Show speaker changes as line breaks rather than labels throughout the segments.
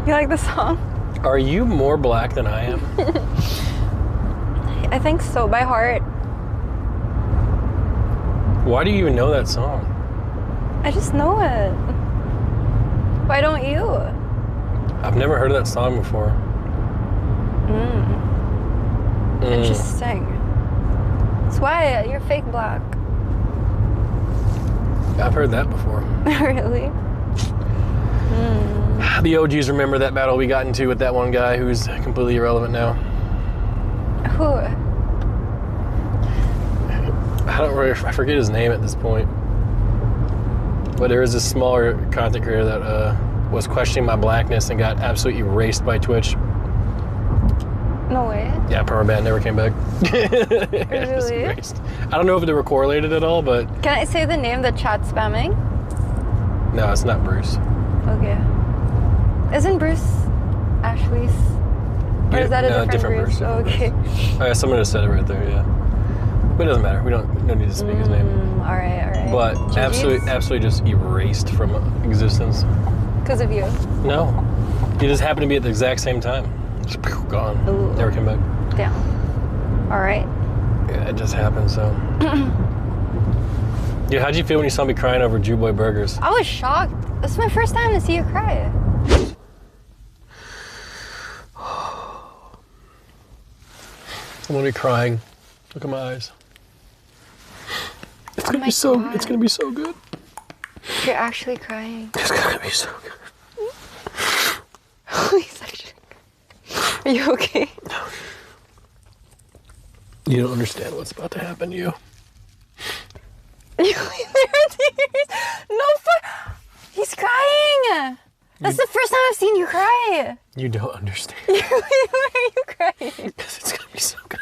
You like the song?
Are you more black than I am?
I think so, by heart.
Why do you even know that song?
I just know it. Why don't you?
I've never heard of that song before.
Interesting. That's why you're fake black.
I've heard that before.
Really?
The OGs remember that battle we got into with that one guy who's completely irrelevant now.
Who?
I forget his name at this point. But there was this smaller content creator that was questioning my blackness and got absolutely erased by Twitch.
No way.
Yeah, permaban, never came back.
Really?
Erased. I don't know if they were correlated at all, but...
Can I say the name that chat's spamming?
No, it's not Bruce.
Okay. Isn't Bruce Ashley's? Or is that a different Bruce? Oh, okay.
Oh, yeah, someone just said it right there, yeah. But it doesn't matter. We don't need to speak his name.
Alright.
But absolutely just erased from existence.
Because of you?
No. He just happened to be at the exact same time. Just gone.
Ooh.
Never came back.
Damn. Alright.
Yeah, it just happened, so. Dude, how'd you feel when you saw me crying over Jew Boy burgers?
I was shocked. This is my first time to see you cry.
I'm gonna be crying. Look at my eyes. It's gonna be so good.
You're actually crying.
It's gonna be so good.
Are you okay?
You don't understand what's about to happen to you.
There are tears. No fun. He's crying. That's the first time I've seen you cry.
You don't understand.
Why are you crying?
Because it's gonna be so good.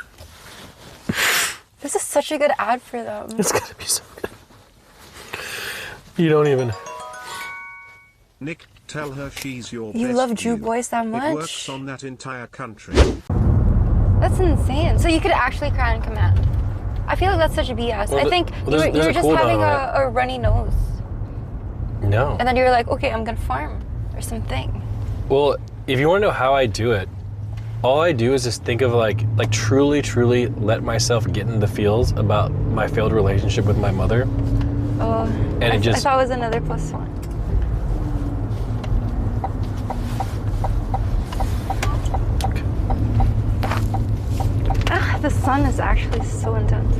This is such a good ad for them.
It's gonna be so good. You don't even.
Nick, tell her she's your
You
best
love Jew
view.
boys that much?
It works on that entire country.
That's insane. So you could actually cry on command. I feel like that's such a BS.
Well,
I think you were just
cooldown
having
on it.
a runny nose.
No.
And then you were like, okay, I'm gonna farm or something.
Well, if you want to know how I do it, all I do is just think of like truly let myself get in the feels about my failed relationship with my mother.
Oh,
And
I
it just.
thought it was another +1.
Okay.
Ah, the sun is actually so intense.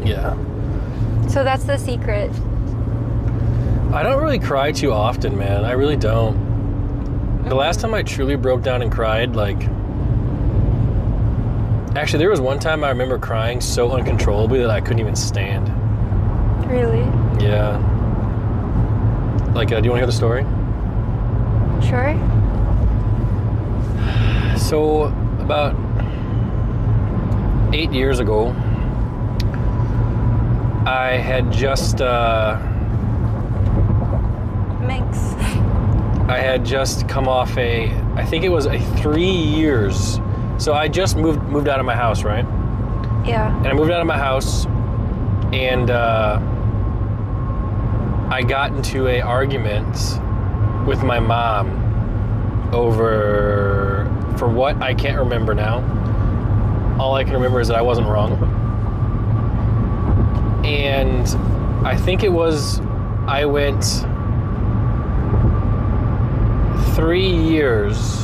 Yeah.
So that's the secret.
I don't really cry too often, man. I really don't. The last time I truly broke down and cried, like... Actually, there was one time I remember crying so uncontrollably that I couldn't even stand.
Really?
Yeah. Like, do you want to hear the story?
Sure.
So, about 8 years ago, I had just,
Minx.
I had just come off I think it was a 3 years. So I just moved out of my house, right?
Yeah.
And I moved out of my house, and I got into an argument with my mom for what I can't remember now. All I can remember is that I wasn't wrong. And I think it was, I went 3 years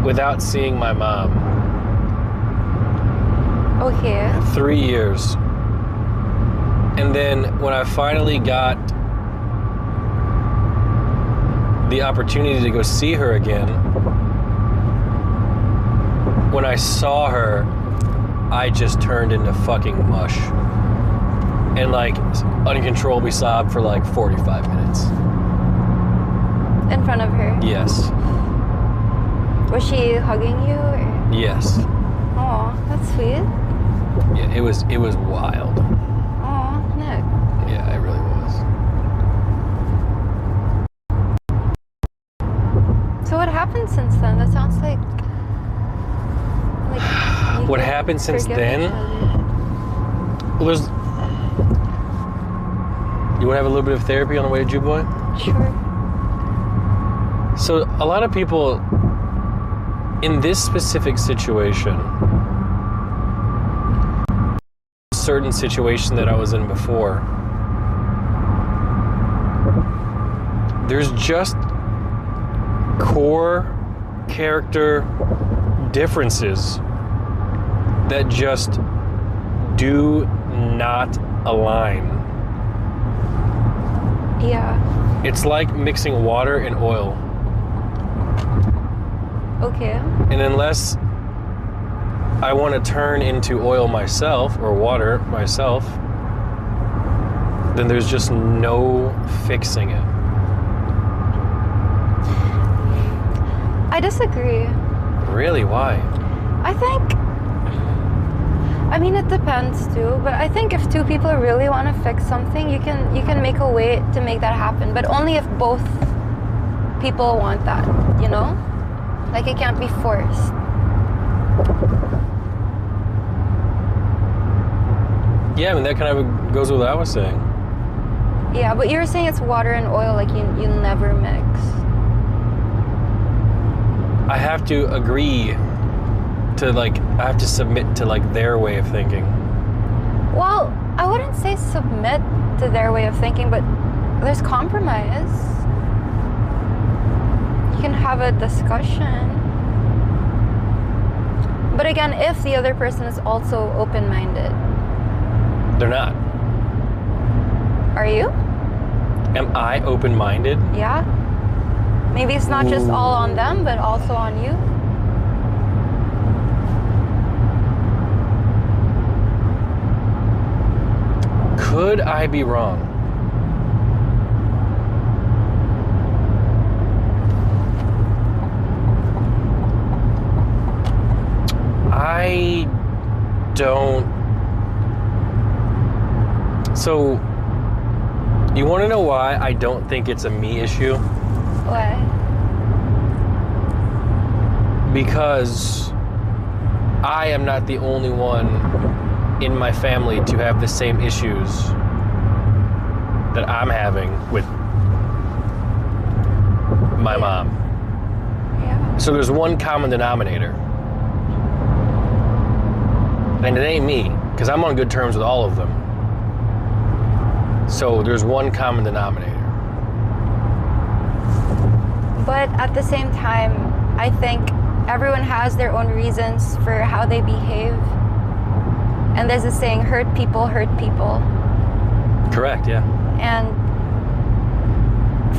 without seeing my mom.
Okay.
3 years. And then when I finally got the opportunity to go see her again, when I saw her, I just turned into fucking mush. And like uncontrollably sobbed for like 45 minutes.
In front of her?
Yes.
Was she hugging you? Or?
Yes.
Aw, that's sweet.
Yeah, it was wild.
Aw, Nick.
Yeah, it really was.
So what happened since then? That sounds like you
What
could
happened since
forgive
then?
each other.
Well, there's. You want to have a little bit of therapy on the way to Jew Boy?
Sure.
So a lot of people in this specific situation, certain situation that I was in before, there's just core character differences that just do not align.
Yeah.
It's like mixing water and oil.
Okay.
And unless I want to turn into oil myself or water myself, then there's just no fixing it.
I disagree.
Really? Why?
I mean, it depends too, but I think if two people really want to fix something, you can make a way to make that happen, but only if both people want that, you know? Like, it can't be forced.
Yeah, I mean, that kind of goes with what I was saying.
Yeah, but you were saying it's water and oil, like you never mix.
I have to agree to, like, I have to submit to, like, their way of thinking.
Well, I wouldn't say submit to their way of thinking, but there's compromise. You can have a discussion. But again, if the other person is also open-minded.
They're not.
Are you?
Am I open-minded?
Yeah. Maybe it's not just all on them, but also on you.
Could I be wrong? I don't. So, you want to know why I don't think it's a me issue?
Why?
Because I am not the only one in my family to have the same issues that I'm having with my mom.
Yeah.
So there's one common denominator. And it ain't me, because I'm on good terms with all of them. So there's one common denominator.
But at the same time, I think everyone has their own reasons for how they behave. And there's a saying, hurt people hurt people.
Correct, yeah.
And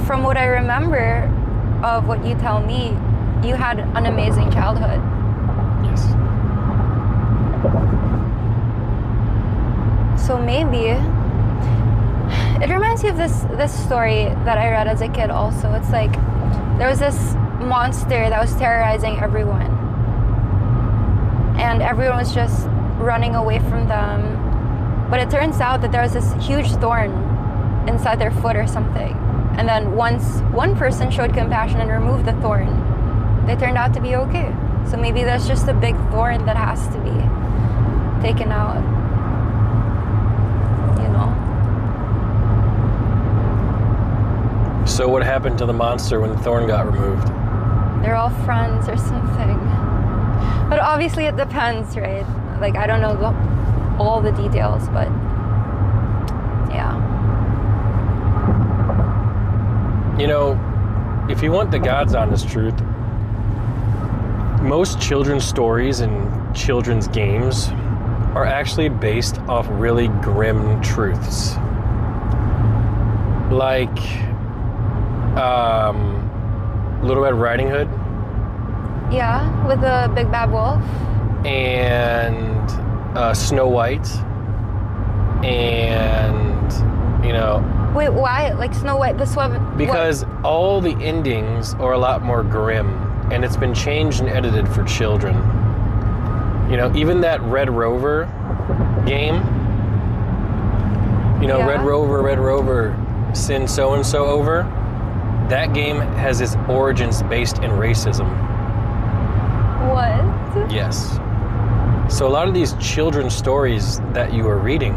from what I remember of what you tell me, you had an amazing childhood.
Yes.
So maybe it reminds me of this story that I read as a kid also. It's like there was this monster that was terrorizing everyone. And everyone was just running away from them. But it turns out that there was this huge thorn inside their foot or something. And then once one person showed compassion and removed the thorn, they turned out to be okay. So maybe there's just a big thorn that has to be taken out. You know?
So what happened to the monster when the thorn got removed?
They're all friends or something. But obviously it depends, right? Like, I don't know all the details, but yeah.
You know, if you want the God's honest truth, most children's stories and children's games are actually based off really grim truths. Like, Little Red Riding Hood.
Yeah, with the big bad wolf.
And Snow White. And, you know...
Wait, why? Like Snow White, this one?
Because all the endings are a lot more grim. And it's been changed and edited for children. You know, even that Red Rover game. You know,
Yeah.
Red Rover, send so-and-so over. That game has its origins based in racism.
What?
Yes. So a lot of these children's stories that you are reading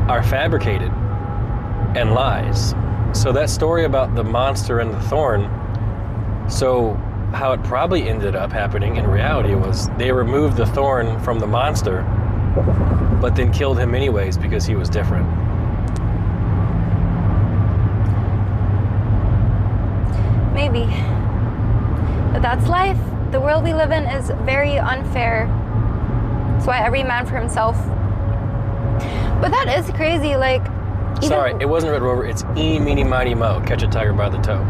are fabricated and lies. So that story about the monster and the thorn, so how it probably ended up happening in reality was they removed the thorn from the monster, but then killed him anyways because he was different.
Maybe. But that's life. The world we live in is very unfair. That's why every man for himself. But that is crazy, like...
Sorry, it wasn't Red Rover, it's E, meeny, miny, mo, catch a tiger by the toe.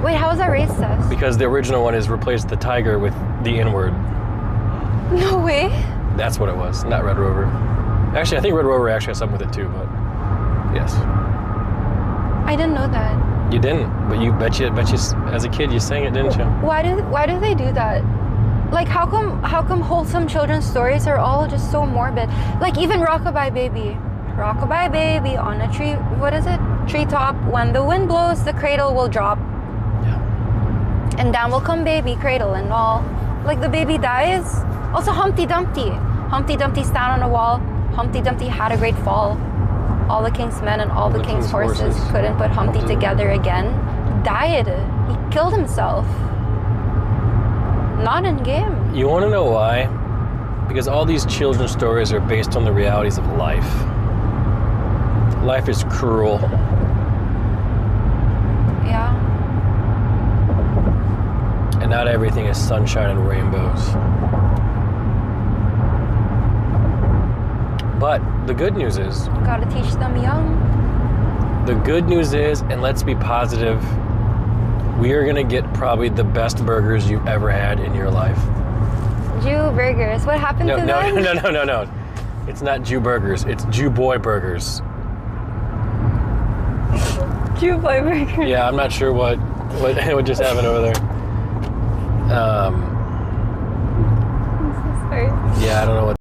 Wait, how is that racist?
Because the original one is replaced the tiger with the N-word.
No way.
That's what it was, not Red Rover. Actually, I think Red Rover actually has something with it too, but yes.
I didn't know that.
You didn't, but you bet you as a kid you sang it, didn't you?
Why do they do that? Like, how come wholesome children's stories are all just so morbid? Like, even Rockabye Baby. Rockabye Baby on a tree, what is it? Treetop. When the wind blows, the cradle will drop.
Yeah.
And down will come baby, cradle and all. Like, the baby dies. Also, Humpty Dumpty. Humpty Dumpty stand on a wall. Humpty Dumpty had a great fall. All the king's men and all the king's horses couldn't put Humpty together again. Died. He killed himself. Not in game.
You want to know why? Because all these children's stories are based on the realities of life. Life is cruel.
Yeah.
And not everything is sunshine and rainbows. But the good news is...
Gotta teach them young.
The good news is, and let's be positive, we are going to get probably the best burgers you've ever had in your life.
Jew burgers. What happened to them?
No. It's not Jew burgers. It's Jew boy burgers.
Jew boy burgers.
Yeah, I'm not sure what just happened over there.
I'm so sorry.
Yeah, I don't know what